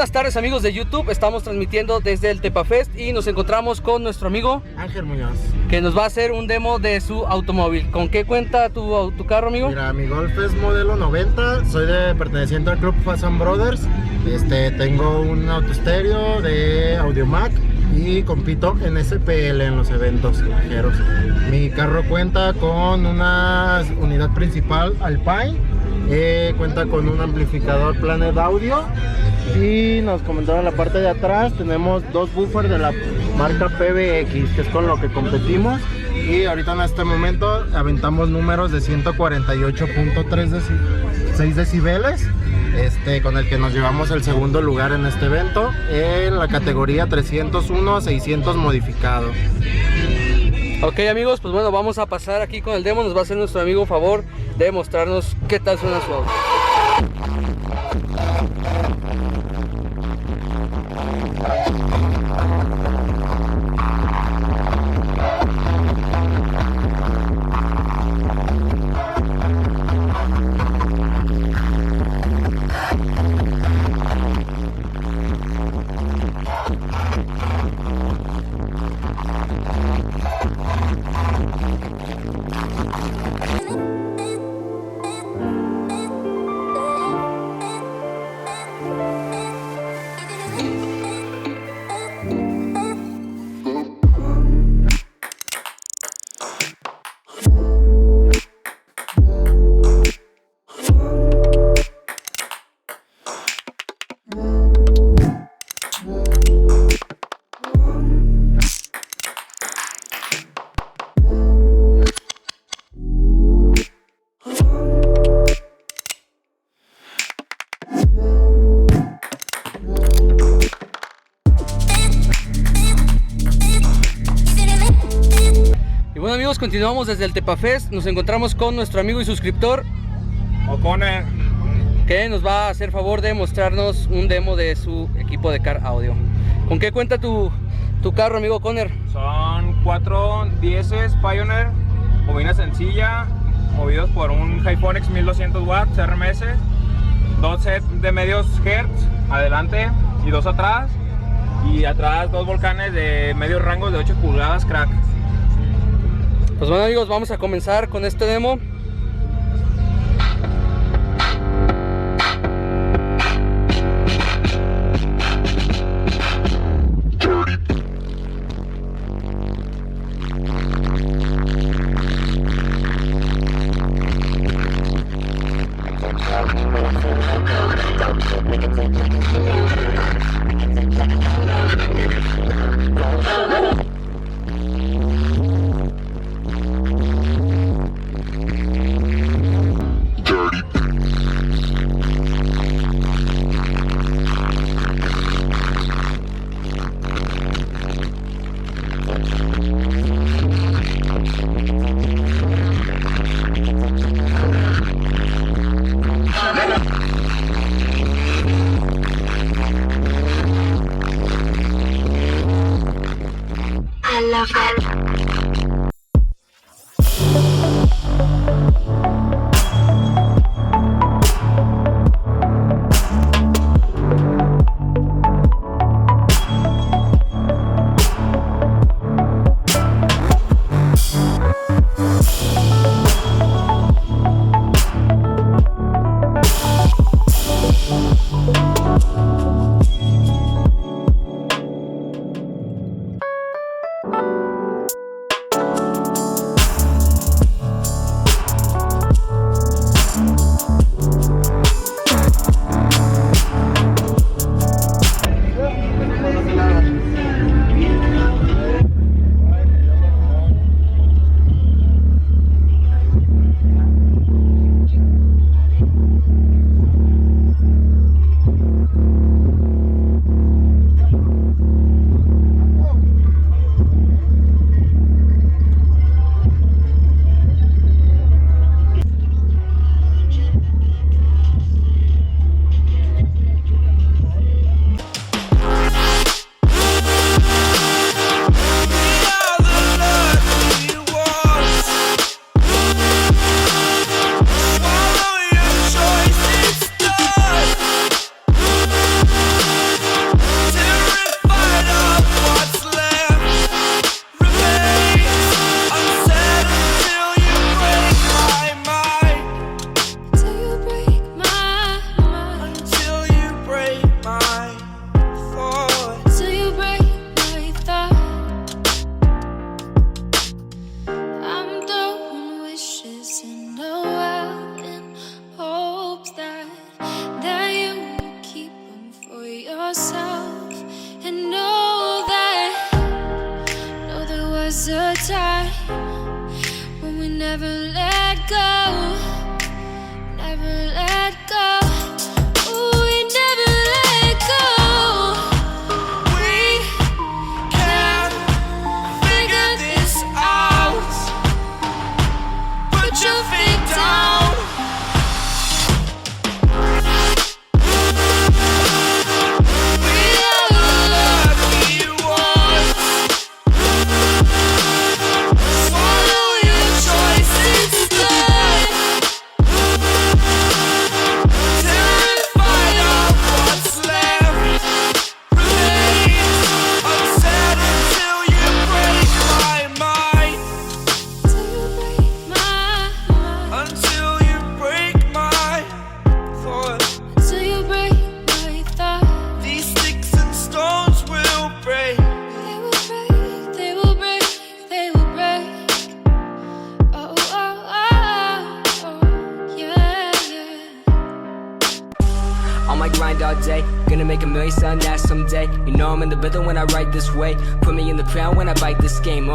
buenas tardes amigos de YouTube, estamos transmitiendo desde el Tepafest y nos encontramos con nuestro amigo Ángel Muñoz, que nos va a hacer un demo de su automóvil. ¿Con qué cuenta tu carro, amigo? Mira, mi Golf es modelo 90, soy perteneciente al club Fashion Brothers. Tengo un autoestéreo de Audiomac y compito en SPL en los eventos ligeros. Mi carro cuenta con una unidad principal Alpine, cuenta con un amplificador Planet Audio y nos comentaron en la parte de atrás tenemos dos buffers de la marca PBX, que es con lo que competimos, y ahorita en este momento aventamos números de 148.6 decibeles, con el que nos llevamos el segundo lugar en este evento en la categoría 301 a 600 modificado. Ok amigos, pues bueno, vamos a pasar aquí con el demo. Nos va a hacer nuestro amigo favor de mostrarnos qué tal suena su auto. Bueno amigos, continuamos desde el Tepafest. Nos encontramos con nuestro amigo y suscriptor O'Connor, que nos va a hacer favor de mostrarnos un demo de su equipo de car audio. ¿Con qué cuenta tu carro, amigo O'Connor? son 4 10s Pioneer, bobina sencilla, movidos por un Hyphonics 1200 watts RMS, 2 sets de medios hertz adelante y 2 atrás, y atrás 2 volcanes de medios rangos de 8 pulgadas crack. Pues bueno amigos, vamos a comenzar con este demo. was a time when we never let go, never let go. Ooh, we never let go. We can figure this out. Put your feet down. Grind all day, gonna make $1 million sound that someday. You know I'm in the rhythm when I write this way. Put me in the ground when I bite this game.